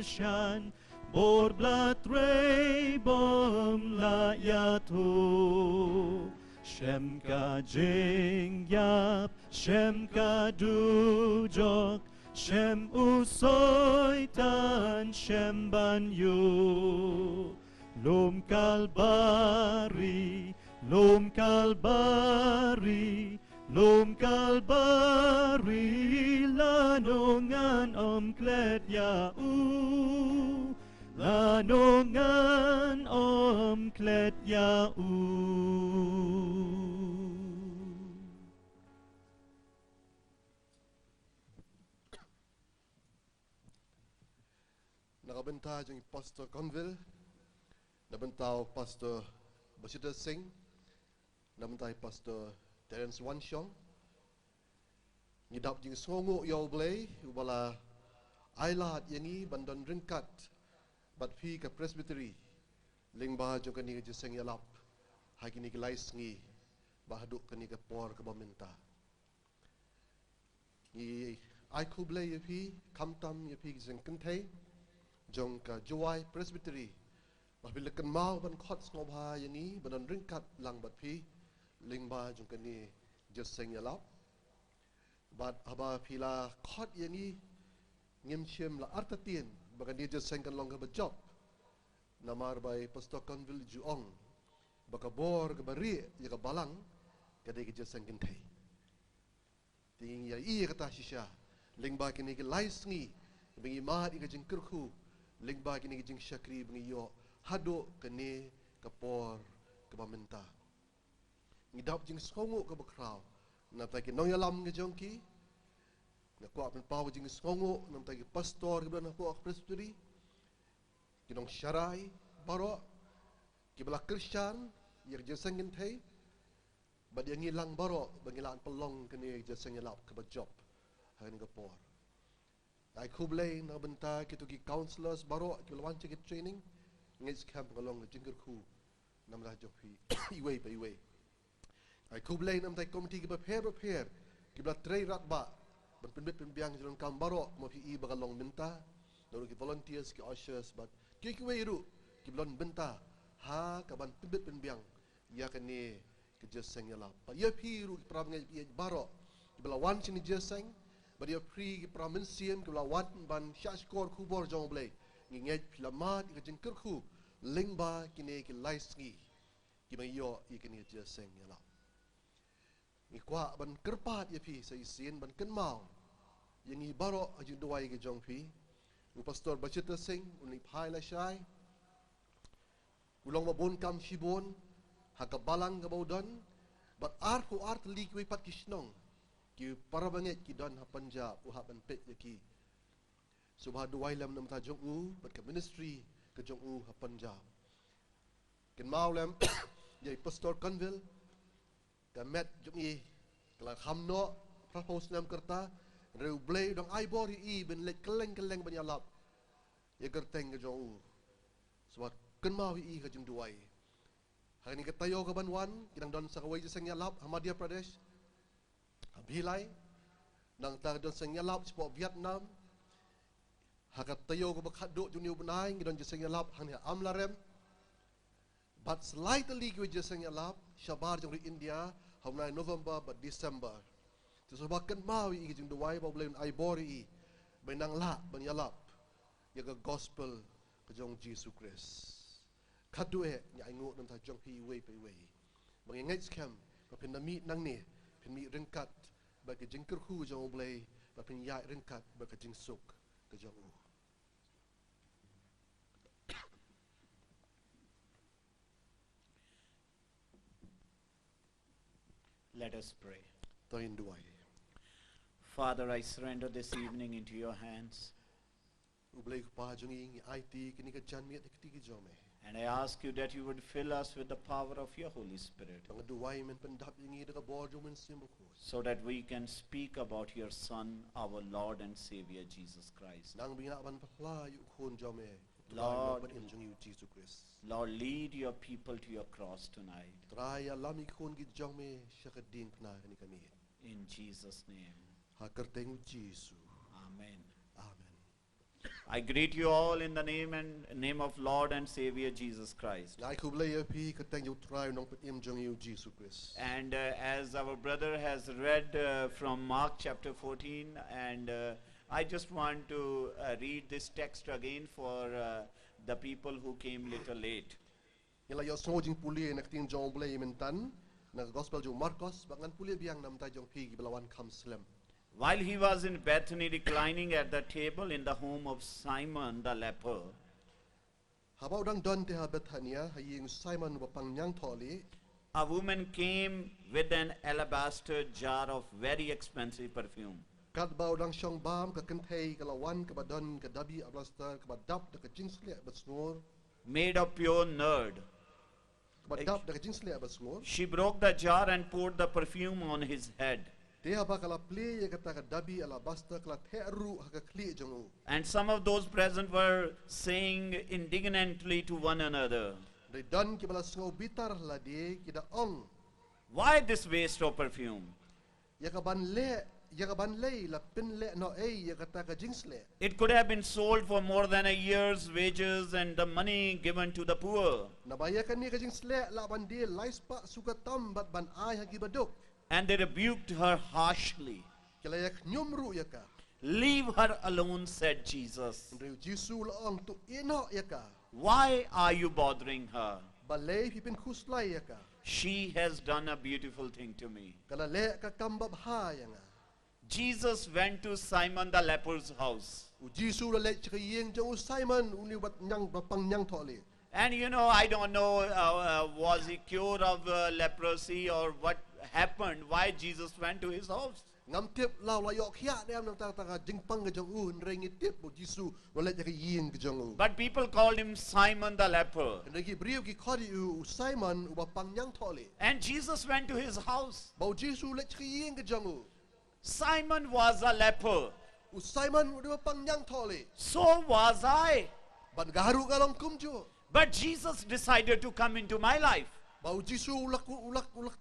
shan bor blat rei bom la yato Shem ka jingyap Shem ka dujok Shem usoy tan Shem banyo Lom kalbari Lom kalbari Lom kalbari lanongan klet yau lanongan klet yau Nakabenta yung Pastor Conville, nabentao Pastor Jingiaseng, nabentay Pastor Terence Wanshong, ngidap yung songo yaw blay, wala ailat yangi bandan ringkat, bat fi ka Presbytery, lingba yung kani Jingiaseng Ialap, hai kini lais ngi, bahaduk kani ka por ka bamenta. Ngi ai ku blay yapi, kamtam yapi jeng Kynthei, jong ka Jowai Presbytery, bahbila kan mau ban khot ngobha yangi banan ringkat lang bat phi lingba jong kani Jingiaseng Ialap bat haba phila khot yangi ngim chem la artatien bagan dia Jingiaseng kan long ka bajop namar bai Pastor Conville juong bakabor ka bari ya ka balang kadai ka Jingiaseng Kynthei ting ya i kata shisha lingba kini ke lais ngi bingi mat ka jing kurku lingba kini ke jing syakri bingi yo hado kene kapor ke pamenta ngidap jing songo ke bakraw nam ta ke nong yalam ke jongki na ko apen paw jing songo nam ta ke pastor ke bana ko Presbytery ke nong syarai baro ke bala Christian yer Jingiaseng Kynthei bad yang ngilang baro bangilan pelong kene Jingiaseng Ialap ke bajop han kapor ai kublay na benta kitu ki counselors baro ke lawan ke training ngis camp ngalong na jingger khu nam la jopi iway pa iway ai kublay nam tai committee ke prepare ki bla trei rat ba ban pinbit pinbiang jilon kam baro mo fi i bagalong benta lalu ki volunteers ki ushers but ki way ru ki blon benta ha ka ban pinbit pinbiang ya kani ke Jingiaseng Ialap pa ya pi ru ki pram ngai baro ki bla wan chini Jingiaseng ba dia pri ki pram mensiam ki bla wan ban shashkor khu bor jong blay nginget pilamat ke jingker khu lingba kini ki laisngi ki mayo ikini Jingiaseng Ialap ni kwa ban kerpat ya pi sai sin ban kenmau yang i baro ajin Jowai ke jong pi u pastor Jingiaseng uni phai la shai ulong mabon kam shibon hakabalang ka baudan bat art ku art li ki pat kisnong ki parabanget ki don ha Punjab u ha ban pet yaki subha Jowai lam nam ta jong u bat ka ministry ke jong u ha Punjab ken mau lam yai Pastor Conville ka met jong i kala khamno propose nam kerta reu blay dong ai bori i ben lek keleng ban Ialap ye gerteng ke jong u subha ken mau i ka jong Jowai hari ni katayo ka banwan kinang don sa kawai Jingiaseng Ialap Madhya Pradesh Bhilai nang ta don Jingiaseng Ialap sport Vietnam hakat tayo ko bakado junior benai ngidon Jingiaseng Ialap hanya amlarem but slightly ko Jingiaseng Ialap shabar jong India hamnai November but December tu sebakan mau i jing Jowai ba boleh ai bori benang la ban Ialap ya ga gospel ke jong Jesus Christ kadue nya ingo nam ta jong pi way pe way bangai scam pa pinami nang ni pinmi ringkat ba ke jingker khu jong boleh ba pin ya ringkat ba ke jing suk ke jong u Let us pray. Toin Jowai Father, I surrender this evening into your hands, u boleh pa jong i IT kini ka jan mi ti ki jome and I ask you that you would fill us with the power of your Holy Spirit, tang Jowai men pendap ingi de ka bor jong men sim ko so that we can speak about your Son, our Lord and Savior, Jesus Christ. nang bina ban pla yu khon jome Lord, ban in jong yu Jesus Christ Lord, lead your people to your cross tonight. traya lami khon gi jome shakadin pna ni kami In Jesus' name, ha kerteng Jesus Amen. amen I greet you all in the name of Lord and Savior Jesus Christ. I could play a P. Could thank you try non put him Jung you Jesus Christ. And as our brother has read from Mark chapter 14, and I just want to read this text again for the people who came little late. Yala yo snojing puli nak ting jong play mentan. Na gospel jong Marcos bangan puli biang nam tai jong pi giblawan kam slam. While he was in Bethany reclining at the table in the home of Simon the leper, Habau dang don te ha Bethania haying Simon wa pangyang tholi. a woman came with an alabaster jar of very expensive perfume. Kat bau dang shong bam ka Kynthei ka lawan ka badon ka dabi ablaster ka badap da ka jingsle basnor. Made of pure nard. Ka badap da ka jingsle basnor. She broke the jar and poured the perfume on his head. Te ha ba kala play ya kata ka dabi alabaster kala theru ha ka kli jong. And some of those present were saying indignantly to one another, Dai don ki bala sngo bitar la de ki da ong. "Why this waste of perfume? Ya ka ban le la pin le no ya kata ka jingsle. It could have been sold for more than a year's wages and the money given to the poor." Na baya kan ni ka jingsle la ban de lais pa suka tam bat ban ai ha ki baduk. And they rebuked her harshly. Kila yak nyumru ya ka. "Leave her alone," said Jesus. Ndriu Jisu la ong tu ino ya ka. "Why are you bothering her? Balay pipin kuslay ya ka. She has done a beautiful thing to me." Kala le ka kambab ha ya nga. Jesus went to Simon the leper's house. U Jisu la le chika yeng jong Simon uni bat nyang bapang nyang tholi. And you know, I don't know, was he cured of leprosy or what happened, why Jesus went to his house. Ngam tip law la yok hia dem nam ta ka jingpang ka jong u nrengi tip u Jisu la le chika yeng ka jong u. But people called him Simon the leper. Ndagi briu ki khodi u Simon u bapang nyang tholi. And Jesus went to his house. Bau Jisu le chika yeng ka jong u. Simon was a leper. U Simon u bapang nyang tholi. So was I. Ban garu ka long kum jo. But Jesus decided to come into my life. Bau Jisu ulak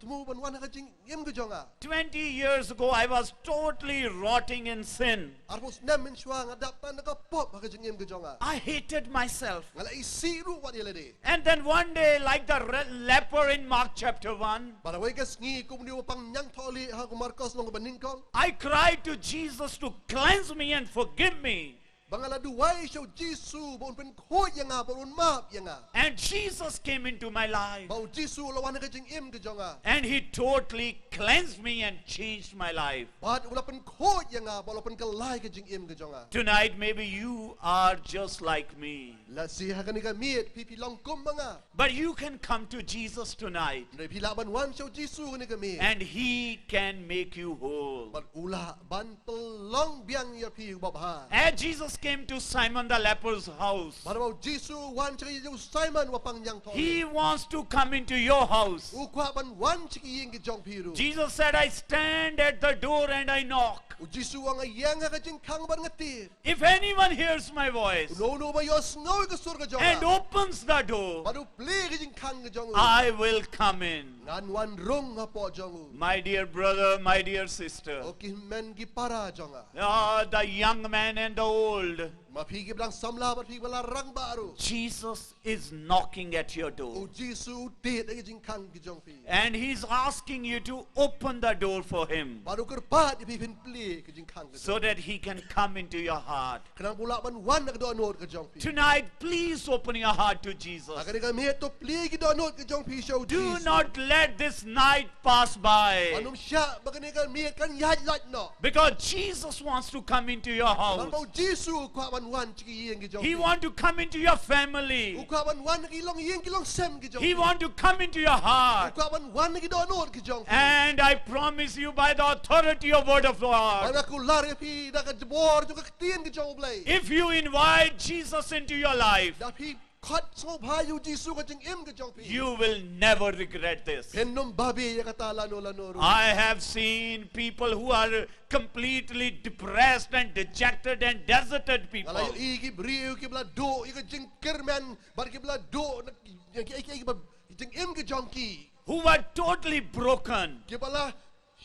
temu ban wan ka jing yem ka jong a. 20 years ago, I was totally rotting in sin. Arbus nem min shwa ngadap tan ka pop ka jing yem ka jong a. I hated myself. Ngala isi ru wat yele de. And then one day, like the leper in Mark chapter 1, Para wai ka sngi kum ni pang nyang tholi ha ku Marcos long baning kong. I cried to Jesus to cleanse me and forgive me. Bangala duwai show Jisu bon pen kho yanga bon map yanga. And Jesus came into my life. Bau Jisu lawan ka jing im ka jong a. And he totally cleansed me and changed my life. Bat ula pen kho yanga bol pen ka lai ka jing im ka jong a. Tonight, maybe you are just like me. La si ha ka ni ka miet pipi long kum banga. But you can come to Jesus tonight. Ndai pila ban wan show Jisu ni ka miet. And he can make you whole. Ban ula ban pelong biang ya pi bab ha. As Jesus came to Simon the leper's house, Para bau Jisu wan chiki yu Simon wa pang nyang tholi. he wants to come into your house. U kwa ban wan chiki yeng ka jong pi ru. Jesus said, "I stand at the door and I knock. U Jisu ang yang ka jing kang ban ngatir. If anyone hears my voice No ba yo snow ka sur ka jong a. and opens the door, Baru play ka jing kang ka jong u. I will come in." Ngan wan rong ha po jong u. My dear brother, my dear sister, O ki men gi para jong a. the young man and the old, Ma pi gi blang samla ba pi bala rang baru. Jesus is knocking at your O door. Jisu te ka jing kang ki jong pi. And he's asking you to open the door for him Baru kerpa di pi pin play ka jing kang ka. so that he can come into your heart. Kenang pula ban wan nak do anot ka jong pi. Tonight, please open your heart to Jesus. Agar ka me to play ki do anot ka jong pi show Do Jisu. not let this night pass by, Anum sya bagani ka me kan yat lat no. because Jesus wants to come into your Ban house. bau Jisu kwa ban wan chiki yeng ki jong He pi. wants to come into your family. U kwa ban wan ki long yeng ki long sem ki jong He pi. wants to come into your U heart. kwa ban wan ki do anot ki jong pi. And I promise you by the authority of word of God, Ban aku lari pi da ka jebor ju ka tien ki jong play. if you invite Jesus into your life, Da pi khat so bha yu Jisu ka jing im ki jong pi. you will never regret this. Penum babi ya kata lano ru. I have seen people who are completely depressed and dejected and deserted people. Kalau i ki briu ki bla do i ka jing kermen bar ki bla do yang ki ba jing im ki jong ki. Who were totally broken. Ki bala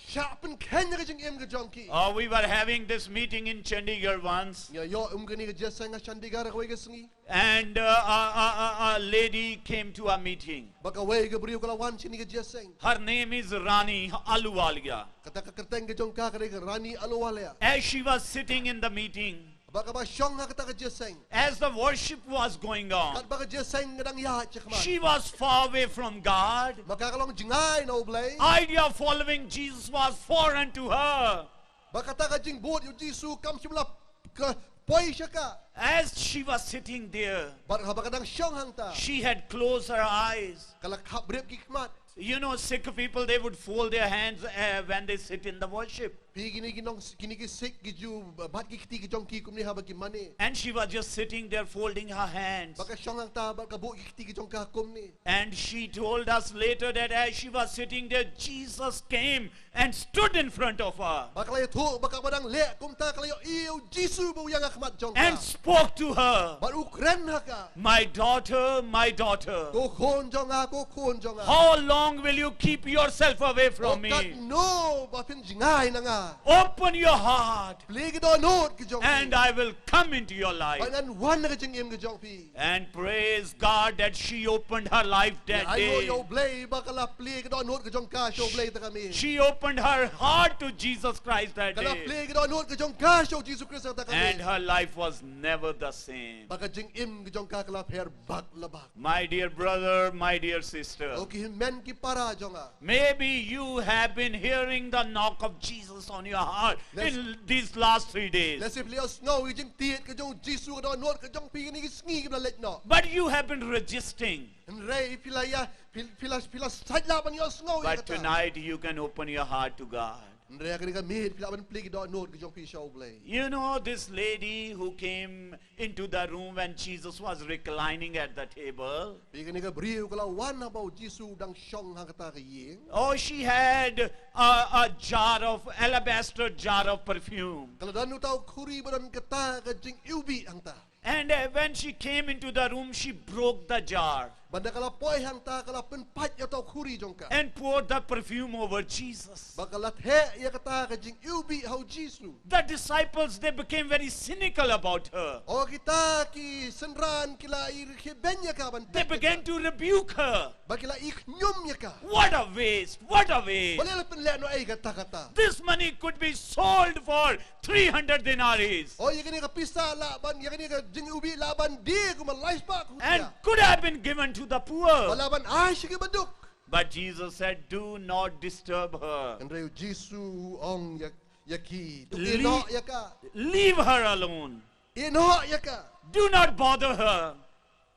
Siya pen Kenya ke jing im ke jongki. We were having this meeting in Chandigarh once, Ya yo umgani ke Jingiaseng Chandigarh ke ke sengi. and a lady came to a meeting. Baka wei ke beriu kala wan sini ke Jingiaseng. Her name is Rani Aluwalia. Kata ke kerteng ke jongka ke Rani Aluwalia. As she was sitting in the meeting, Baka ba syong ha kata ke Jingiaseng. as the worship was going on, Kat baka Jingiaseng ngedang ya cekman. she was far away from God. Maka kalong jingai na ublay. Idea of following Jesus was foreign to her. Baka ta ke jing bot yu Jisu kam simla ke poi syaka. As she was sitting there, Baka kadang syong hang ta. she had closed her eyes. Kala kap brep kikmat. You know, sick people, they would fold their hands when they sit in the worship. Pi gini ki sik ki ju bat ki kiti ki jongki kumni ha bagi mane. And she was just sitting there folding her hands. Baka syong hang ta baka bo ki kiti ki jongka kumni. And she told us later that as she was sitting there, Jesus came and stood in front of her Baka layo tu baka badang le kumta kalayo iu Jisu bu yang akmat jongka. and spoke to her. Ba ukren ha ka. My daughter, my daughter, Ko khon jonga ko khon jonga. how long will you keep yourself away from Kat me? no ba pin jingai na nga. Open your heart Pligi do not ki jongpi. and I will come into your life. Banan wan na jing im ki jongpi. And praise God that she opened her life that Ayo day. yo blay baka la pligi do not ki jongka show blay ta kami. She opened her heart to Jesus Christ that Kala day. pligi do not ki jongka show Jesus Christ ta And kami. her life was never the same. Baka jing im ki jongka kala pher bak la bak. My dear brother, my dear sister, Okay, men ki para jonga. maybe you have been hearing the knock of Jesus on your heart in these last 3 days. Let's say players know we jing tiet ke jong Jisu ke do not ke jong pi ni ki sngi ki let no. But you have been resisting. And ray pilaya pila sajla ban yo sngo. But tonight you can open your heart to God. And ray ka mid pila ban pligi do not ke jong pi show blay. You know this lady who came into the room when Jesus was reclining at the table. Pi ni ka briu kala wan about Jisu dang shong hang kata ke ying. Oh, she had a jar of alabaster jar of perfume. Kalau dan nu tahu kuri badan kata ke jing ubi hang ta. And when she came into the room, she broke the jar Banda kalau poi hang ta kalau penpat ya tahu kuri jongka. and poured the perfume over Jesus. Bakalat he ya kata ke jing ubi hau Jisu. The disciples, they became very cynical about her. Oh kita ki senran kila ir ke benya ka ban. They began to rebuke her. Bakila ik nyum ya ka. What a waste! What a waste! Boleh lepen le no ai kata. This money could be sold for 300 denaries Oh ya kini ka pisa la ban ya kini ka jing ubi la ban dia ku malais pa ku. and could have been given to the poor. Wala ban ai sige baduk. But Jesus said, do not disturb her. Andreu Jisu ong ya ki. Tu Li- ino ya ka. Leave her alone. Ino ya ka. Do not bother her.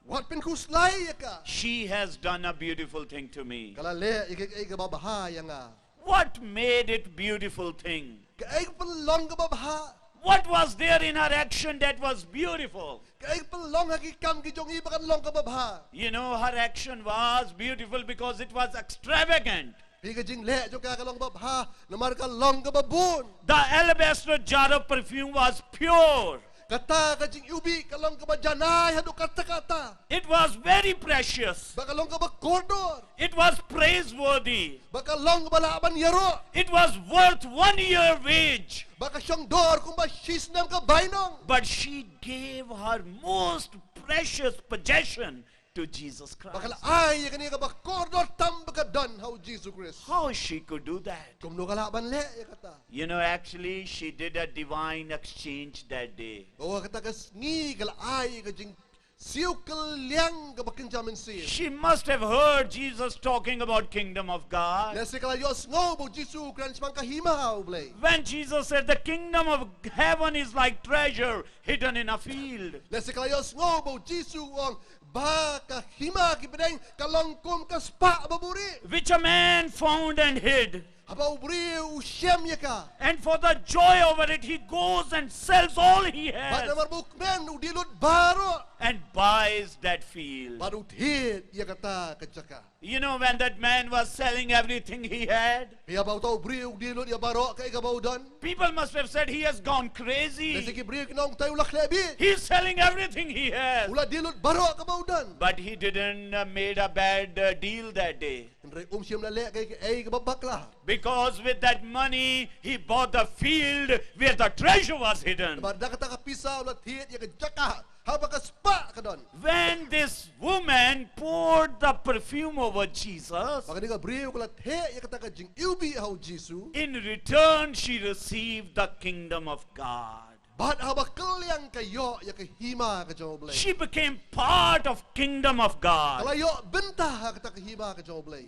Wat pen ku slai ya ka. She has done a beautiful thing to me. Kala le ik babaha ya nga. What made it beautiful thing? Kaig pelong ke babaha. What was there in her action that was beautiful? Kaig pelong haki kam ki jong i bakan long ke babaha. You know, her action was beautiful because it was extravagant. Pi ke jing le jo ka long babaha namar ka long ke babun. The alabaster jar of perfume was pure. Kata ke jing ubi ka long ke bajanai hadu kata. It was very precious. Baka long ke bakordor. It was praiseworthy. Baka long ke balaban yaro. It was worth 1 year wage. Baka syong dor kung ba shisnam ka bainong. But she gave her most precious possession to Jesus Baka Christ. ay ya kani ka bakordor tam baka dan hau Jesus Christ. How she could do that? Kum no kalaban le ya kata. You know, actually, she did a divine exchange that day. Oh kata ka ngi kala ay ka jing siu kaliang ka bakin jamin siu. She must have heard Jesus talking about kingdom of God. Nasi kala yos ngobo Jisu kran simang kahima hau blay. When Jesus said the kingdom of heaven is like treasure hidden in a field. Nasi kala yos ngobo Jisu ong ba kahima ki bedeng kalongkum ka spa baburi. Which a man found and hid. Aba ubri usyam ya ka. And for the joy over it, he goes and sells all he Ba has. namar bukmen udilot baro. and buys that field. Baru thiet ia kata kejaka. You know, when that man was selling everything he had, Ia bau tau briu di lut ia barok kai ka bau dan. people must have said he has gone Nasi crazy. ki briu kinong tai ulah klebi. He's selling everything he has. Ulah di lut barok ka bau dan. But he didn't made a bad deal that day. Nre siam la lek kai ai ka babak lah. Because with that money, he bought the field where the treasure was hidden. Ba da kata ka pisau ulah thiet ia kejaka. Haba ka spa ka don. When this woman poured the perfume over Jesus, Maka ni ka briu kala thiet ia kata ka jing iubi hau Jisu. in return she received the kingdom of God. Bat haba keliang ka yo ia ka hima ka jauh blai. She became part of kingdom of God. Kalau yo bentah kata ka hima ka jauh blai.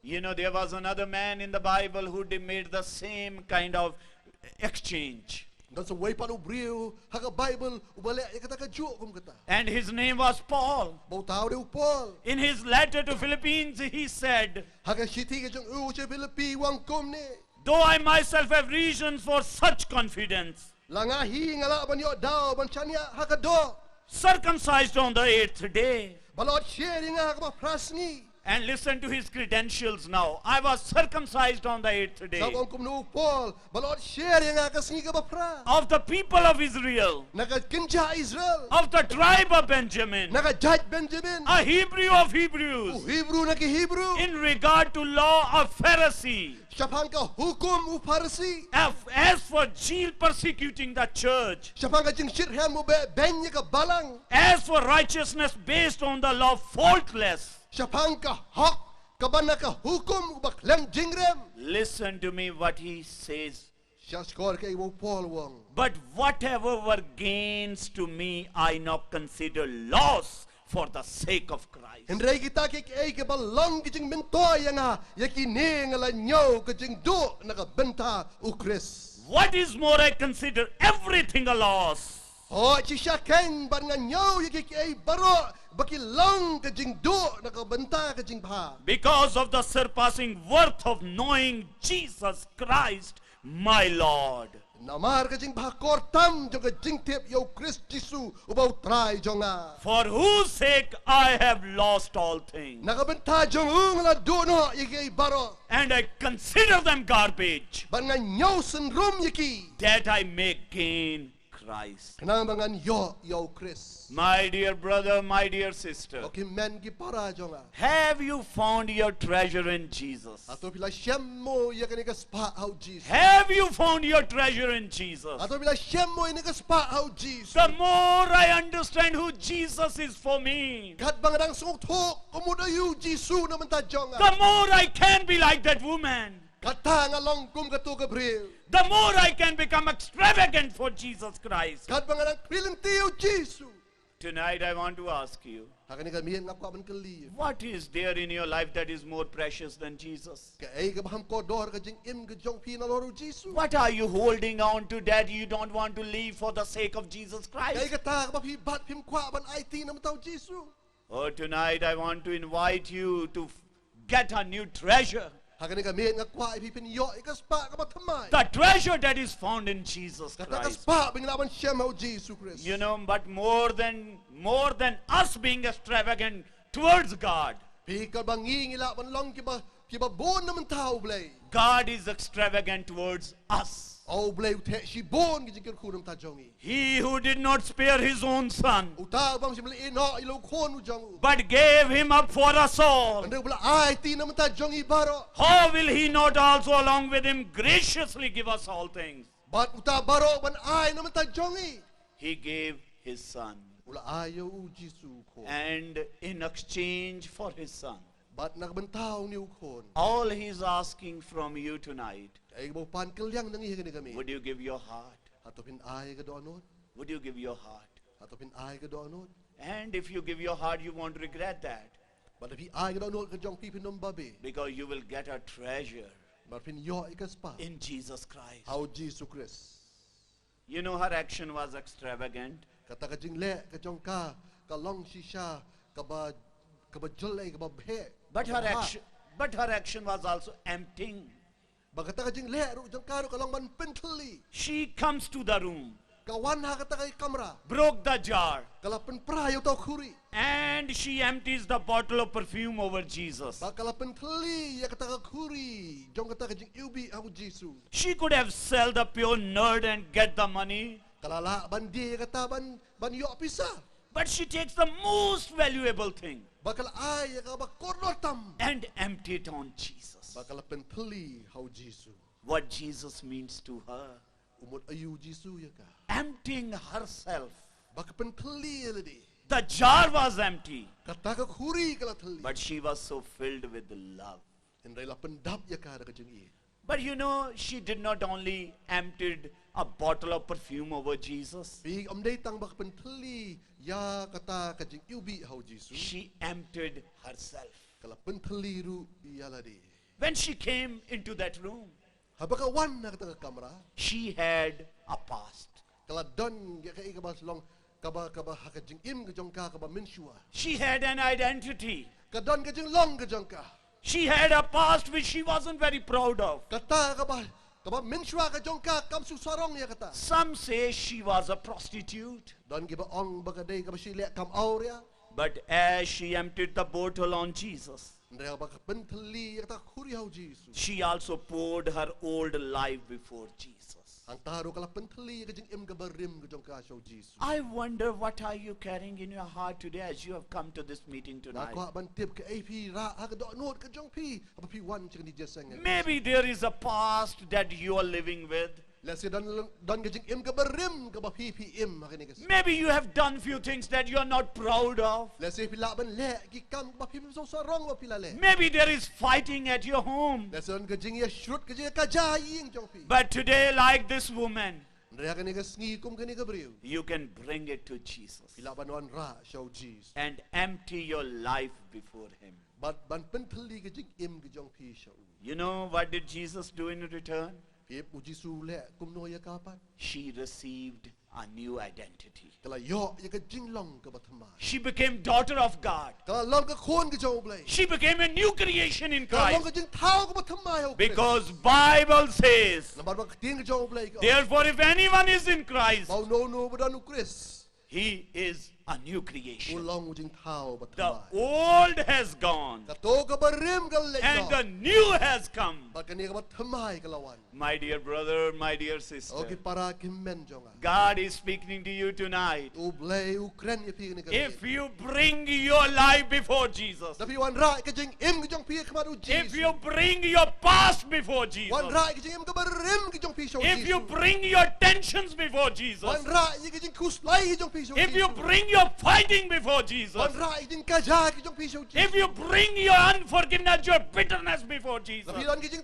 You know, there was another man in the Bible who made the same kind of exchange. Dan sewai panu briu haka Bible ubalik ia kata ka juk kum kata. And his name was Paul. Bau tahu dia upol. In his letter to Philippines, he said, Haka siti ka jung ce Filipi wang kum ni. though I myself have reasons for such confidence, Langahi ngala ban yo dau ban chania haka do. circumcised on the 8th day. Balot sharing haka ba prasni. And listen to his credentials now. I was circumcised on the 8th day. Sa wang kum nu upol. Balot sharing haka singi ka ba pra. Of the people of Israel, Naga kinja Israel. of the tribe of Benjamin, Naga judge Benjamin. a Hebrew of Hebrews, Hebrew na ki Hebrew. in regard to law of Pharisee, Siapang ka hukum u Farsi. as for zeal persecuting the church, Siapang ka jing shirham mu benya ka balang. as for righteousness based on the law faultless. Siapang ka hak kabana ka hukum u baklem jingrem. Listen to me what he says. Siya skor ka iwo Paul wang. But whatever were gains to me, I now consider loss for the sake of Christ. Hendrai kita ke ai ke balong ke jing mentoy yang ha yaki ne ngala nyau ke jing do na ka benta u Chris. What is more, I consider everything a loss Oh chi sha ken ban nga nyau yaki ke ai baro baki long ke jing do na ka benta ke jing pha. because of the surpassing worth of knowing Jesus Christ, my Lord. Namar ke jing pha kortam jong ke jing tep yo Chris Jisu u bau try jonga. For whose sake I have lost all things, Na ka benta jong ngala do no yaki ai baro. and I consider them garbage, Ban nga nyau sen rum yaki. that I may gain Christ. Kenang bangan yo Chris. My dear brother, my dear sister, Okay men ki para jonga. have you found your treasure in Jesus? Atau bila syammo ya kani ka spa hau Jesus. Have you found your treasure in Jesus? Atau bila syammo ini ka spa hau Jesus. The more I understand who Jesus is for me, Kat bangadang sung thok kemuda yu Jisu na menta jonga. the more I can be like that woman. Kata ngalong kum ka tu ka bril. The more I can become extravagant for Jesus Christ. Kat bangadang pilinti yu Jisu. Tonight I want to ask you, Hakani ka miyan ngap ka ban kali. what is there in your life that is more precious than Jesus? Ka ai ka baham ko dor ka jing im ka jong pi na loru Jisu. What are you holding on to that you don't want to leave for the sake of Jesus Ka ai Christ? ka ta ka ba pi bat pim kwa ban IT na menta Jisu. Oh, tonight I want to invite you to get a new treasure. Hakani ka miyan ngap kwa pi pin yo ka spa ka ba thamai. The treasure that is found in Jesus Kata ka Christ. spa bing laban syam hau Jisu Chris. You know, but more than us being extravagant towards God, Pi ka bangi ngila ban long ki ba bon na menta blai. God is extravagant towards us. Au blai uthe si bon ki jing khunam ta jongi. He who did not spare his own son, Uta bang si beli ino ilo khon u jong. but gave him up for us all, Ande bela ai ti na menta jongi baro. how will he not also along with him graciously give us all things? Bat uta baro ban ai na menta jongi. He gave his son, Ula ayo u Jisu ko. and in exchange for his son, Bat nak bentau ni u khon. all he's asking from you tonight, Ai bo pan kelyang nangi kani kami. would you give your heart? Atopin ai ka do anot. Would you give your heart? Atopin ai ka do anot. And if you give your heart, you won't regret that, Bat api ai ka do anot ka jong pi pin nom babe. because you will get a treasure Bat pin yo ka spa. in Jesus Christ. Hau Jisu Chris. You know, her action was extravagant. Kata ka jing le ka jong ka long shisha ka ba jole ka ba bhe. But her action was also emptying. Bagata ka jing le ru jong ka ru ka long ban pentli. She comes to the room kawan ha kata kay kamera. broke the jar, Kalapan prayo tau khuri. and she empties the bottle of perfume over Jesus. Bakalapan tali ya kata ka khuri. Jong kata ka jing ubi au Jisu. She could have sold the pure nerd and get the money, Kalala bandi ya kata ban yo pisa. but she takes the most valuable thing Bakal ay ya ka ba kornotam. and empty it on Jesus. Bakalapan tali hau Jisu. What Jesus means to her, Umot ayu Jisu ya ka. emptying herself. Bakapan tali ya ladi. The jar was empty, Kata ka khuri kala tali. but she was so filled with love. Indai lapan dap ya ka ka jing i. But you know, she did not only emptied a bottle of perfume over Jesus, Pi amday tang bakapan tali ya kata ka jing ubi hau Jisu. she emptied herself. Kalapan tali ru ya ladi. When she came into that room, Habaka wan na kata ka kamera. she had a past. Kala don ya ka ikabas long kaba haka jing im ka jong ka kaba minshua. She had an identity. Ka don ka jing long ka jong ka. She had a past which she wasn't very proud of. Kata kaba minshua ka jong ka kam susarong ya kata. Some say she was a prostitute. Don ki ba ong baka day kaba sila kam aurea. But as she emptied the bottle on Jesus, Ndaya baka pentali ya kata khuri hau Jesus. she also poured her old life before Jesus. Ang taro kala pentali ya ka jing im ka barim ka jong ka shau Jesus. I wonder what are you carrying in your heart today as you have come to this meeting Na tonight. ko ban tip ka AP ra ha ka do not ka jong pi. Apa pi wan ching Jingiaseng. Maybe there is a past that you are living with. Let's say don ka jing im ka barim ka ba pi im ha kini ka. Maybe you have done few things that you are not proud of. Let's say pila ban le ki kam ba pi so sarong ba pila le. Maybe there is fighting at your home. Let's say don ka jing ya shrut ka jing ka jaying jong pi. But today, like this woman, Ndaya ka ni ka sngi kum ka ni ka briu. you can bring it to Jesus Pila ban wan ra shau Jesus. and empty your life before Him. But ban pentali ka jing im ka jong pi shau. You know what did Jesus do in return? Pi uji su le kum no ya kapan. She received a new identity. Kala yo ya ka jing long ka ba thamai. She became daughter of God. Kala long ka khon ka jong blai. She became a new creation in Kala long ka Christ. jing thao ka ba thamai ho. Because Bible says, Nambar ba ting ka jong blai ka. therefore if anyone is in Christ, Mau no ba danu Chris. he is a new creation. Ulong jing thao ba The thamai. old has gone Ka to ka ba rim ka le. and the new has come. Ba ka ni ka ba thamai ka lawan. My dear brother, my dear sister, Okay para kim men jonga. God is speaking to you tonight. U blai u kren ya pi ni ka. If you bring your life before Jesus, Tapi wan ra ka jing im ka jong pi ka ma u if Jesus. you bring your past before Wan Jesus, ra ka jing im ka ba rim ka jong pi shau if you Jesus. bring your tensions before Jesus, Wan ra ya ka jing kus lai ka jong pi shau if you Jesus. bring your fighting before Jesus, Wan ra ka jing ka ja ka jong pi shau Jesus. if you bring your unforgiveness, your bitterness before Jesus, Tapi wan ka jing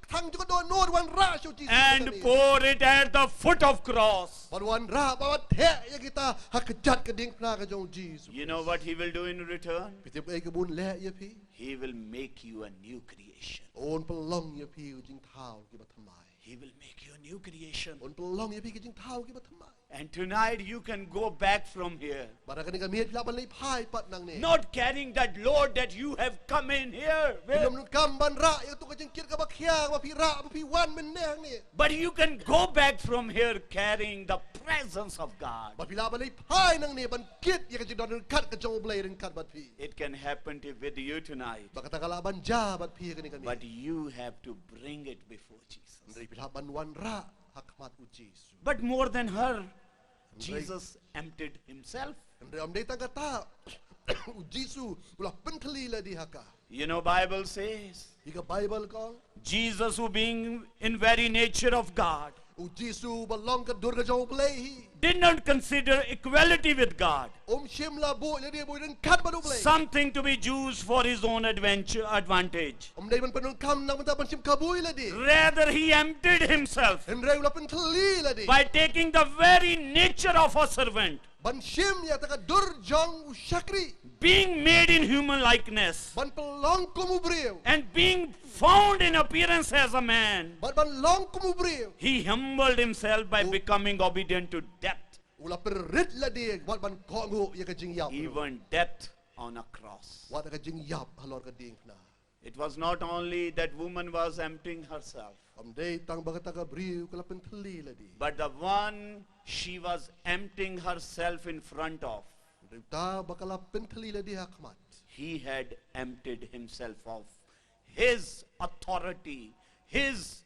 thang ka do no wan ra shau Jesus. and pour it at the foot of cross, Wan ra ba the ya kita hakjat ka ding na ka jong Jesus. you know what He will do in return? Pitip ay ka bun le ya pi. He will make you a new creation. On pelong ya pi jing thao ki ba thamai. He will make you a new creation. On pelong ya pi ka jing thao ki ba thamai. And tonight you can go back from here, Bara ka ni ka miet la ban lai phai pat nang ne. not carrying that load that you have come in here with, Film nun kam ban ra ya tu ka jing kir ka ba khia ba pi ra ba pi wan men nang ni. but you can go back from here carrying the presence of God. Ba pi la ban lai phai nang ne ban kit ya ka jing don kat ka jong blai ren kat bat pi. It can happen with you tonight, Ba ka ta kala ban ja bat pi ka ni ka ni. but you have to bring it before Jesus. Ndai pi la ban wan ra hakmat u Jesus. But more than her, Jesus emptied Himself. Ndai am dei tang ka ta u Jesus ula pentali la di haka. You know, Bible says, Ika Bible call. Jesus, who being in very nature of God, U Jesus balong ka dur ka jong blai hi. did not consider equality with God Shimla bo le dia bo ren kat ba du blai. something to be used for his own advantage. Dei ban penun kam nang ban sim kabui la di. Rather, he emptied himself Ndai ula pentali la di. by taking the very nature of a servant, Ban shim ya ta ka dur jong u shakri. being made in human likeness, Ban pelong kumu briu. and being found in appearance as a man. Ban long kumu briu. He humbled himself by becoming obedient to death, Ula perit la di wat ban kongu ya ka jing yap. even death on a cross. Wat ka jing yap halor ka ding na. It was not only that woman was emptying herself, Day tang bagataga briu kalapin thali ladi. but the one she was emptying herself in front of, Rita bakalapin thali ladi hakmat. he had emptied himself of his authority, his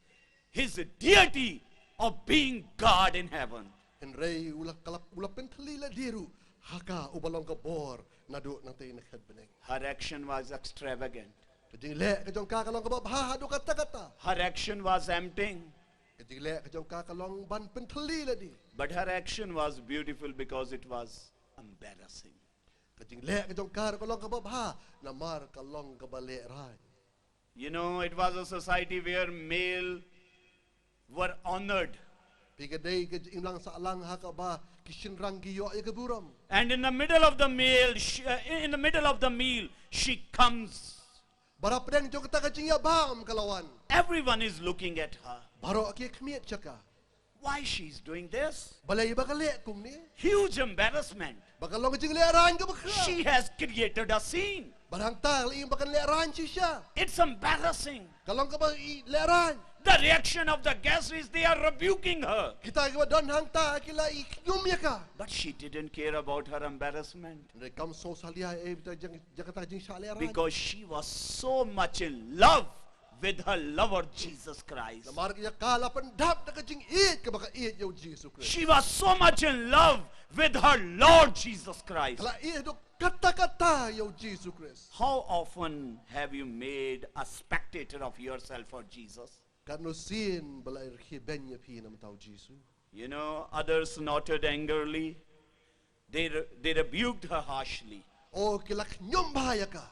deity of being God in heaven. Henry ulapin thali ladiru haka ubalong kabor nadu nang tayo nakadbeneng. Her action was extravagant. Kajing le kajong kakalong kabab ha hadu kata kata. Her action was emptying, Kajing le kajong kakalong ban penthali ladi. but her action was beautiful because it was embarrassing. Kajing le kajong kakalong kabab ha namar kalong kabale rai. You know, it was a society where male were honored. Pigaday kajing lang sa alang hakaba kishinrang giyo ay kaburam. And in the middle of the meal, she comes. Barap deng jong kata kajing yabam kalawan. Everyone is looking at her. Baro aki kmiet chaka. Why she's doing this? Balay bakale kung ni. Huge embarrassment. Bakalong kajing leran ka bakla. She has created a scene. Barang tal iyong bakan leran siya. It's embarrassing. Kalong ka ba leran. The reaction of the guests is they are rebuking her. Kita ka ba don hang ta kila ikyum ya ka. But she didn't care about her embarrassment Rekam so salia bita jang kata kajing sa leran. because she was so much in love with her lover Jesus Christ. Namar kaya kalapan dap na kajing iit ka baka iit yaw Jesus Christ. She was so much in love with her Lord Jesus Christ. Kala iit do kata-kata yaw Jesus Christ. How often have you made a spectator of yourself for Jesus? Kano sin balay ben ya pi nam tao Jesus. You know, others noted angrily. They rebuked her harshly, O kilak nyom bahaya ka.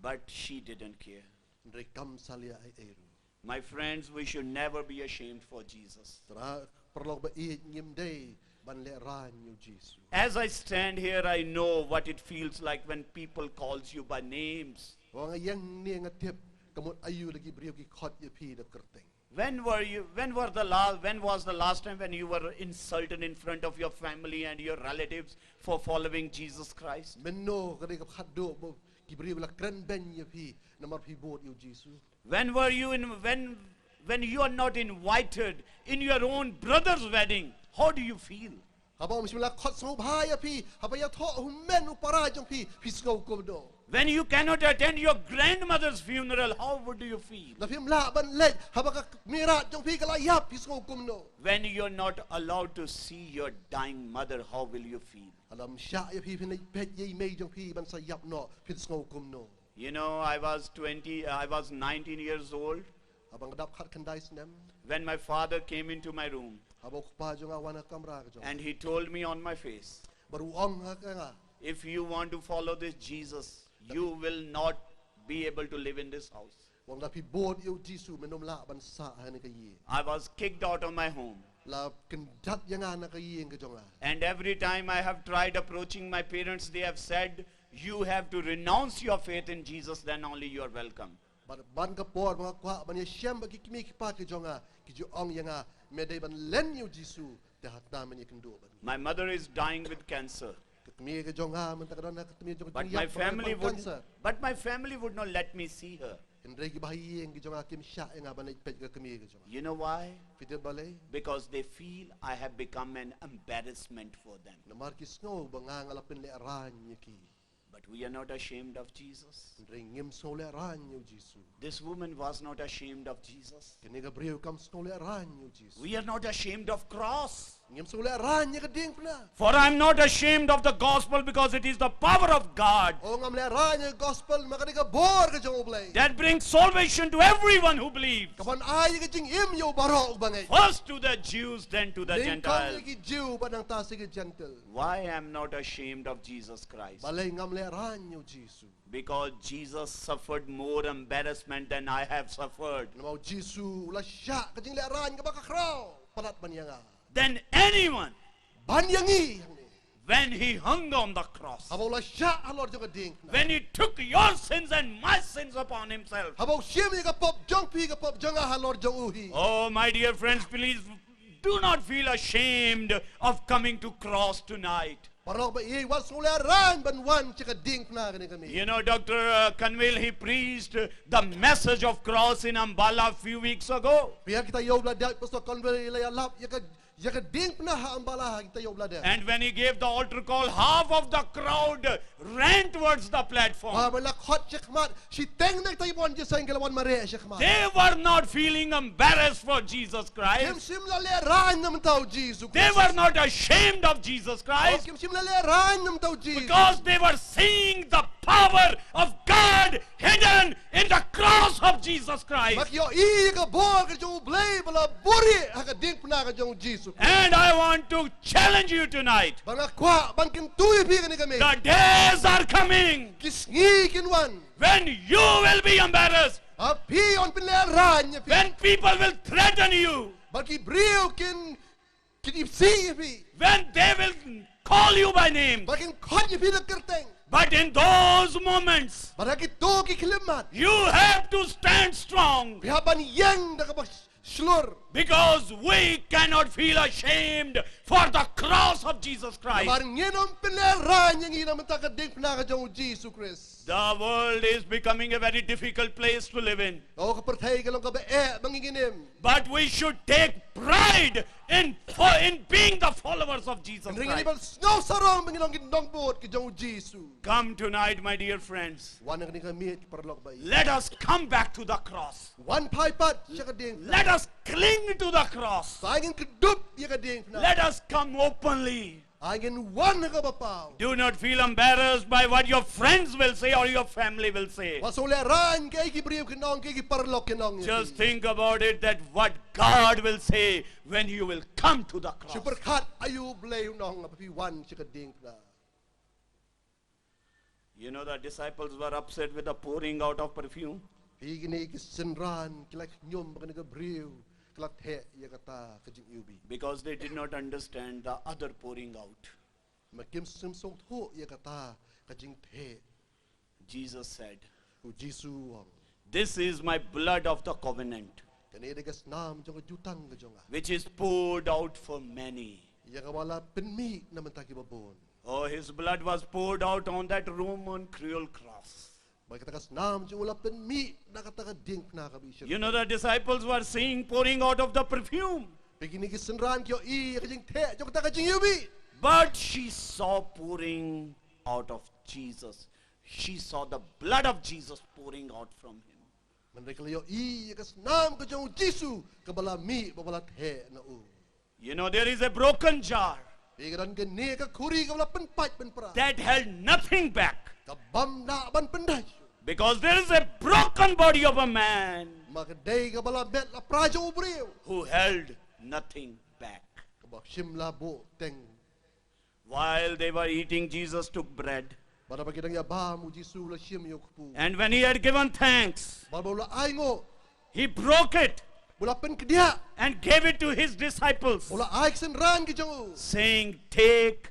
but she didn't care. Rekam salia ay eru. My friends, we should never be ashamed for Jesus. Tara perlu ba iit nyim day ban leran yaw Jesus. As I stand here, I know what it feels like when people calls you by names. Wang yang ni ngatip kamot ayu lagi beriu ki khot ya pi da kerteng. When was the last time when you were insulted in front of your family and your relatives for following Jesus Christ? Menno kadi ka khaddo bo ki beriu la kren ben ya pi namar pi bot yaw Jesus. When were you when you are not invited in your own brother's wedding? How do you feel? Haba bismillah khot sngau bahaya pi haba ya tho hummen upara jong pi sngau komdo. When you cannot attend your grandmother's funeral, how would you feel? Na phim la ban lej haba ka mirat jong pi kala yap sngau komdo. When you're not allowed to see your dying mother, how will you feel? Alam sya ya pi phin pet ye mei jong pi ban sa yap no phin sngau komno. You know, I was 19 years old Abang dap khat khandai snem when my father came into my room haba pa jong awan kamra ka jong. and he told me on my face, Baru ong ha ka nga. if you want to follow this Jesus, you will not be able to live in this house. Wang la pi bot yaw Jesus menom la ban sa ha ni ka ye. I was kicked out of my home. La kendat yang ana ka ye ka jong. And every time I have tried approaching my parents, they have said, you have to renounce your faith in Jesus, then only you are welcome. Ban ka por mga kwa ban ye syam ba ki kimi ki pa ki jonga ki jo ong yang me dai ban len yaw Jesus te hat na men ye kendo ban. My mother is dying with cancer. Kimi ka jonga men ta ka na ka tmi jong. But my family would not let me see her. Indre ki bahayi yang ki jonga kim sya yang ban pet ka kimi ka jonga. You know why? Fitir balay Because they feel I have become an embarrassment for them. namar ki snow banga ngalapin le ran ye ki. But we are not ashamed of Jesus. Indre ngim snow le ran yaw Jesus. This woman was not ashamed of Jesus. Kini ka brio kam snow le ran yaw Jesus. We are not ashamed of cross. Ngim snow le ran ye ka ding pna. For I am not ashamed of the gospel because it is the power of God O ngam le ran ye gospel makani ka bor ka jong oblay. that brings salvation to everyone who believes. Kapan ay ka jing im yaw baro bangay. First to the Jews, then to the Lingkong Gentiles. lagi Jew padang ta sige gentle. Why I am not ashamed of Jesus Christ? Balay ngam le ran yaw Jesus. Because Jesus suffered more embarrassment than I have suffered. Namau Jesus la sya ka jing le ran ka baka kraw. Palat ban yang Than anyone ban yang ni. when he hung on the cross. Habau la sya halor jong ka ding. When he took your sins and my sins upon himself. Habau syem ye ka pop jong pi ka pop jong halor jong uhi. Oh, my dear friends, please do not feel ashamed of coming to cross tonight. Parok ba i was ran ban wan chika ding na kani kami. You know, Dr. Kanwil, he preached the message of cross in Ambala a few weeks ago. Pihak kita yo blada pastor Kynthei Ialap yaka ding na ha ambala kita yo blada. And when he gave the altar call, half of the crowd ran towards the platform. Bala khot chikmat si teng nak tayo bon Jingiaseng Ialap mare chikmat. They were not feeling embarrassed for Jesus Kim Christ. sim la le ran nam tau Jesus. They were not ashamed of Jesus Christ, Kim sim la le ran nam tau Jesus. because they were seeing the power of God hidden in the cross of Jesus Christ. Mak yo i ka bo ka jong blay bala buri ha ka ding na ka jong Jesus. And I want to challenge you tonight. Banga kwa ban kin tuwi pi kani kami. The days are coming Kis ngi kin wan. when you will be embarrassed, A pi on pin le ran ya pi. when people will threaten you, Baki brio kin ipsi pi. when they will call you by name. Bakin khot ya pi na kerteng. But in those moments, Baraki to ki klimat. you have to stand strong, Bihaban yang da ka ba slur. because we cannot feel ashamed for the cross of Jesus Christ. Bar ngenom pin le ran yang ina mata ka ding na ka jong Jesus Christ. The world is becoming a very difficult place to live in. O ka perthai ka long ka ba manginginim. But we should take pride in being the followers of Jesus Ring ni Christ. bal snow sarong mangilong gindong bot ki jong Jesus. Come tonight, my dear friends. Wan ang ni ka mit parlok ba. Let us come back to the cross. Wan pai pat siya ka ding. Let us cling to the cross. Saingin kedup ya ka ding na. Let us come openly. Angin wan ka ba pao. Do not feel embarrassed by what your friends will say or your family will say. Wasole ran kay ki brio kinong kay ki parlok kinong. Just think about it, that what God will say when you will come to the cross. Super cut ayu blay nong api wan siya ka ding na. You know, the disciples were upset with the pouring out of perfume. Igini ki sinran kilak nyom ka ka brio. Kilak he ya kata ka jing ubi. Because they did not understand the other pouring out. Makim sim song tho ya kata ka jing the. Jesus said, U Jisu wang. "This is my blood of the covenant, Kani degas nam jong jutang ka jong. which is poured out for many." Ya ka wala penmi na mentaki babon. Oh, his blood was poured out on that Roman cruel cross. Bagitakas nam jong wala penmi na kata ka ding na ka bisir. You know, the disciples were seeing pouring out of the perfume, Begini ki sinran kyo I ka jing the jong kata ka jing ubi. but she saw pouring out of Jesus. She saw the blood of Jesus pouring out from him. Menrekla yo I kas nam ka jong Jisu ka bala mi babala the na u. You know, there is a broken jar Igaran ka ni ka kuri ka bala penpat penpra. that held nothing back, Ka bam na ban penday. because there is a broken body of a man Makaday ka bala bet la praja ubrio. who held nothing back. Ka ba shimla bo teng. While they were eating, Jesus took bread, Bara bagidang ya ba mu Jisu la shim yo kupu. and when he had given thanks, Bara bola ay ngo. he broke it Bola pen kedia. and gave it to his disciples, Bola ay sinran ki jong u. saying, "Take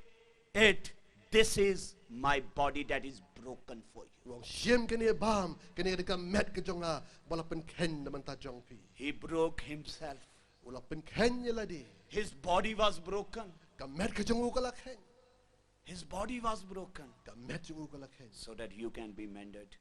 it. This is my body that is broken for you." Wang shim kani bam kani ka met ka jong a bola pen ken naman ta jong pi. He broke himself. Bola pen ken ya la di. His body was broken. Ka met ka jong u ka la ken. His body was broken Ka met jong u ka la ken. so that you can be mended.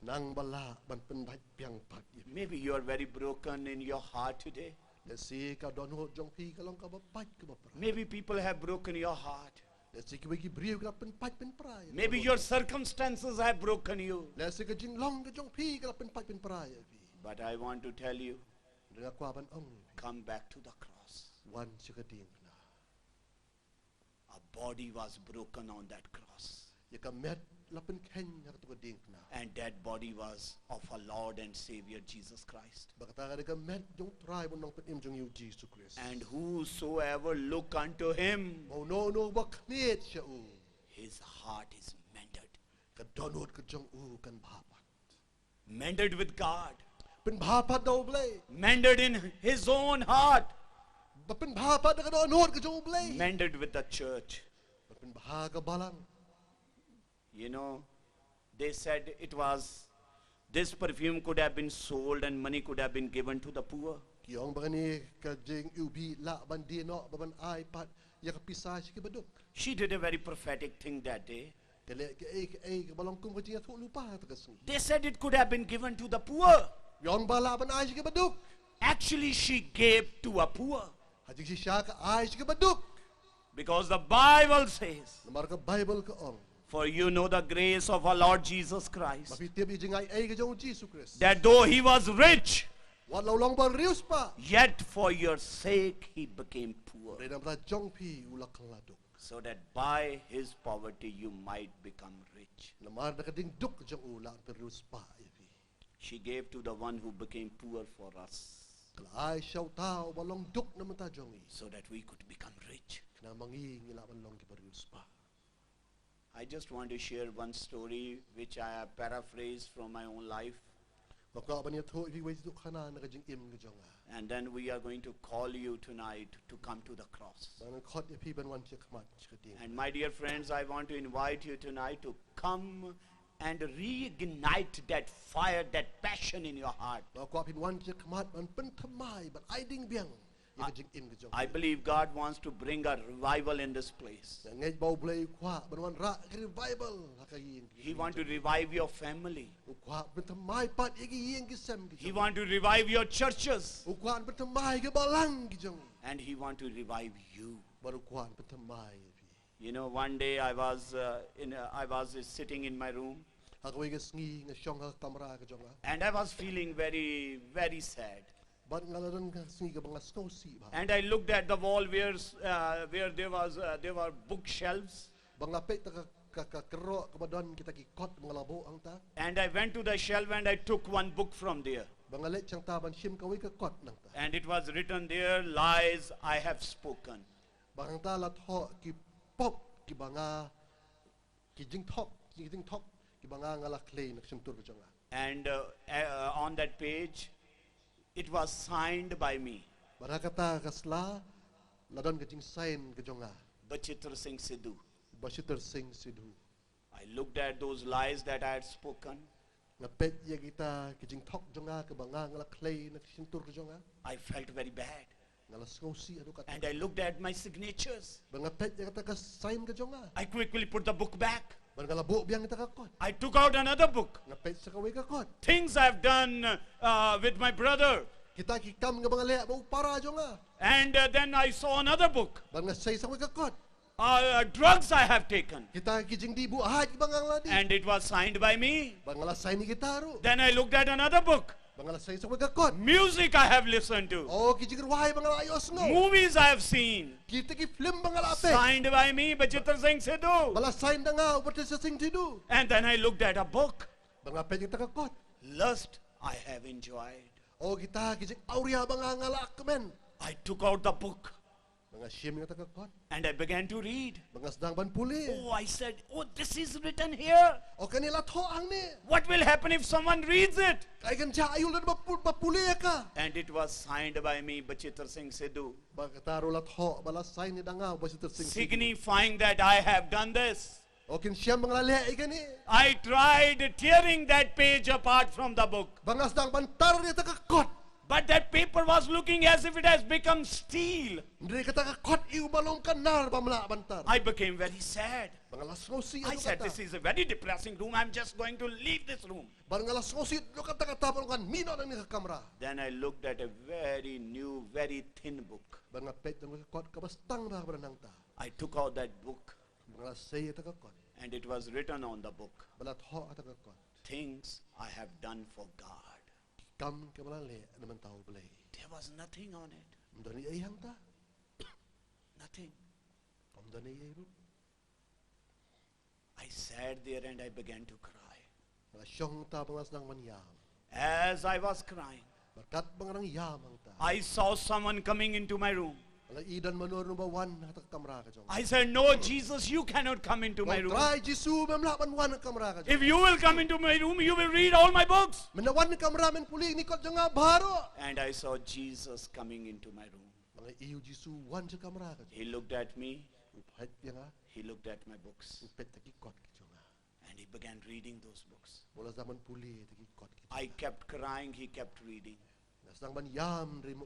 Nang bala ban pen dai piang pat. Maybe you are very broken in your heart today. Let's see ka don ho jong pi ka long ka ba pat ka ba pra. Maybe people have broken your heart. Let's see ka bagi brio ka pen pat pen pra. Maybe your circumstances have broken you. Let's see ka jing long ka jong pi ka pen pat pen pra ya pi. But I want to tell you, Dengan kwa ban ong come back to the cross. wan siya ka ding na. A body was broken on that cross. Ya ka met la pen ken ya ka tu ka ding na. And that body was of our Lord and Savior Jesus Christ. Bakata ka met jong try mo nang pen im jong yu Jesus Christ. And whosoever look unto him, Oh no bak met siya u. his heart is mended. Ka donot ka jong u kan bapat. Mended with God. Pen bapat daw blay. Mended in his own heart. Ba pen bapat na ka donot ka jong blay. Mended with the church. Ba pen bahaga balang. You know, they said this perfume could have been sold and money could have been given to the poor. Kiyong ba ni ka jing ubi la ban di no ba ban ay pat ya kapisah si kibaduk. She did a very prophetic thing that day. Kale ke balong kum kajing atuk lupa tagasni. They said it could have been given to the poor. Yon bala ban ai si kibaduk. Actually, she gave to a poor. Hajing si siya ka ai si kibaduk. Because the Bible says, Namar ka Bible ka ong. for you know the grace of our Lord Jesus Christ, Mapitib ijing ai ka jong Jesus Christ. that though he was rich, Wat law long ban rius pa. yet for your sake he became poor, Re nam ta jong pi ulak laduk. so that by his poverty you might become rich. Namar na kading duk jong ulak per rius pa ipi. She gave to the one who became poor for us, Kala ai siyaw tao balong duk naman ta jong i. so that we could become rich. Na mangi ngilaban long ki per rius pa. I just want to share one story which I have paraphrased from my own life, Baka ban ya tho ipi wei duk khana na kajing im ka jong a. and then we are going to call you tonight to come to the cross. Ban khot ipi ban wan chi khamat chi kading. And my dear friends, I want to invite you tonight to come and reignite that fire, that passion in your heart. Ba kwa pin wan chi khamat ban pen thamai ban ai ding biang. Ya kajing im ka jong. I believe God wants to bring a revival in this place. Ngai bau blai kwa ban wan ra ki revival hakayin. He wants to revive your family. Kwa pen thamai pat igi yeng ki sem ki. He wants to revive your churches. Kwa pen thamai ki balang ki jong. And he wants to revive you. Baru kwa pen thamai ipi. You know, one day I was sitting in my room, Hakawai ka sngi nga syong ka kamera ka jong a. and I was feeling very, very sad. Bat ngaladan ka sngi ka banga snow si ba. And I looked at the wall where there were bookshelves. Banga pe ta ka kero ka badan kita ki kot ngalabo ang ta. And I went to the shelf and I took one book from there. Banga let chang ta ban sim ka wai ka kot nang ta. And it was written there, lies I have spoken. Bang ta la tho ki pop ki banga ki jing thok ki banga ngala clay nak sim tur ka jong a. And on that page, it was signed by me, Barakata kasla ladon ka jing sign ka jong a. Jrisalein Sidhu. Bashiter Singh Sidhu. I looked at those lies that I had spoken. Nga pet ya kita ki jing thok jong a ka banga ngala clay nak sim tur ka jong a. I felt very bad. Ngala snow si adu ka. And I looked at my signatures. Banga pet ya kita ka sign ka jong a. I quickly put the book back. Banga labo biang kita ka kot. I took out another book. Nga pet sa ka wai ka kot. Things I've done with my brother. Kita ki kam nga banga le ba para jong a. And then I saw another book. Banga say sa wai ka kot. Drugs I have taken. Kita ki jing di bu ahad ki banga ngala di. And it was signed by me. Banga la sign ni kita ro. Then I looked at another book. Banga la say sa wai ka kot. Music I have listened to. Oh ki jing ruai banga la ayos no. Movies I have seen. Kita ki film banga la pe. Signed by me, Jrisalein Sidhu. Bala sign da nga upar sa sing tidu. And then I looked at a book. Banga pe kita ka kot. Lust I have enjoyed. Oh kita ki jing auria banga ngala kemen. I took out the book Banga shim kita ka kot. and I began to read. Banga sedang ban puli. Oh, I said, oh, this is written here. Oh kanila tho ang ni. What will happen if someone reads it? Ay kan ja ayul dan ba puli ka. And it was signed by me, Jrisalein Sidhu, Banga taro la tho bala sign ni danga ba sitter sing. signifying that I have done this. Oh kin siyam banga le ay kani. I tried tearing that page apart from the book, Banga sedang ban tar ni ta ka kot. but that paper was looking as if it has become steel. Hindi kata ka kot iu balong kanar bamla bantar. I became very sad. Banga la snosi I said, this is a very depressing room. I'm just going to leave this room. Banga la snosi lo kata kata balong kan mino nang ni ka kamera. Then I looked at a very new, very thin book. Banga pet nang ka kot ka bastang ba ka nang ta. I took out that book Banga la say ta ka kot. and it was written on the book, Bala tho ta ka kot. things I have done for God. Kam ka bala le naman tao blay. There was nothing on it. Mdani ay hang ta. Nothing. Mdani ay ru. I sat there and I began to cry. Bala syong ta banga sedang manyam. As I was crying, Berkat banga rang yam ang ta. I saw someone coming into my room. Bala idan manor no ba wan ta ka kamera ka jong. I said, no, Jesus, you cannot come into my room. Try Jisu memla ban wan ka kamera ka jong. If you will come into my room, you will read all my books. Menawan ni kamera men puli ni kot jong baro. And I saw Jesus coming into my room. Banga iu Jisu wan sa kamera ka jong. He looked at me. Uphat yang a He looked at my books. upet ta ki kot ki jong. And he began reading those books. Bola zaman puli ta ki kot ki. I kept crying. He kept reading. Nasang ban yam rim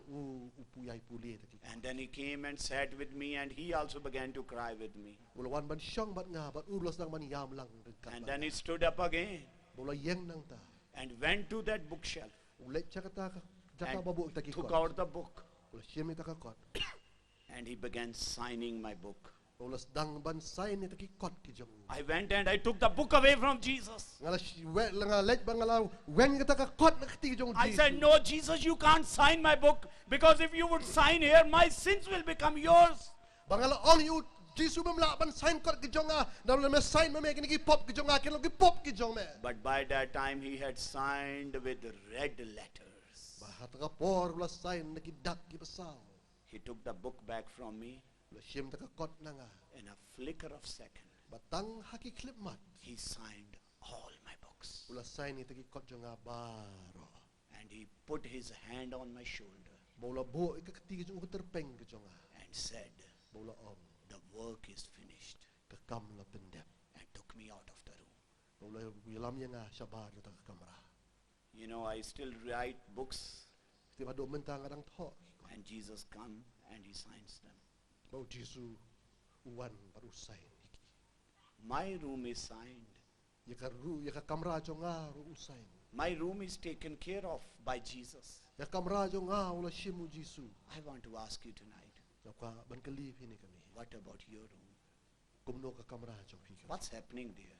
upuyay puli taki. And then he came and sat with me, and he also began to cry with me. Ulawan ban siyang bat nga bat ulos nang ban yam lang ringkat. And then he stood up again Bola yeng nang ta. and went to that bookshelf Ulit chakata ka jaka and babu taki took kot. out the book, Ula siyem ita ka kot. and he began signing my book. Ulas dang ban sign ni taki kot ki jong. I went and I took the book away from Jesus. Ngala nga let bang ngala wen kita ka kot na kati jong I Jesus. said, no, Jesus, you can't sign my book, because if you would sign here, my sins will become yours. Bangala on you Jesus memla ban sign kot ki jong a. Dalam me sign me kini ki pop ki jong a kini ki pop ki jong me. But by that time, he had signed with red letters. Bahat ka por ula sign na ki dak ki basaw. He took the book back from me. Ula siyem ta ka kot na nga. In a flicker of second, Batang haki klip mat. he signed all my books. Ula sign ni taki kot jong a baro. And he put his hand on my shoulder Bola bo ka kati ki jong terpeng ki jong a. and said, Bola om the work is finished, ka kam la pendep. and took me out of the room. Bola wilam yang nga sabar ta ka kamera. You know, I still write books, Tiba do mentang kadang thok. and Jesus come and he signs them. Bau Jisu uwan baru sign iki. My room is signed. Ya ka kamera jong a ru sign. My room is taken care of by Jesus. Ya kamera jong a ula shimu Jisu. I want to ask you tonight, Ya ka ban kelip ini kami. what about your room? Kumno ka kamera jong pi. What's happening there?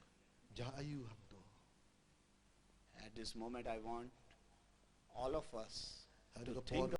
Ja ayu ham to. At this moment, I want all of us Ada to ka think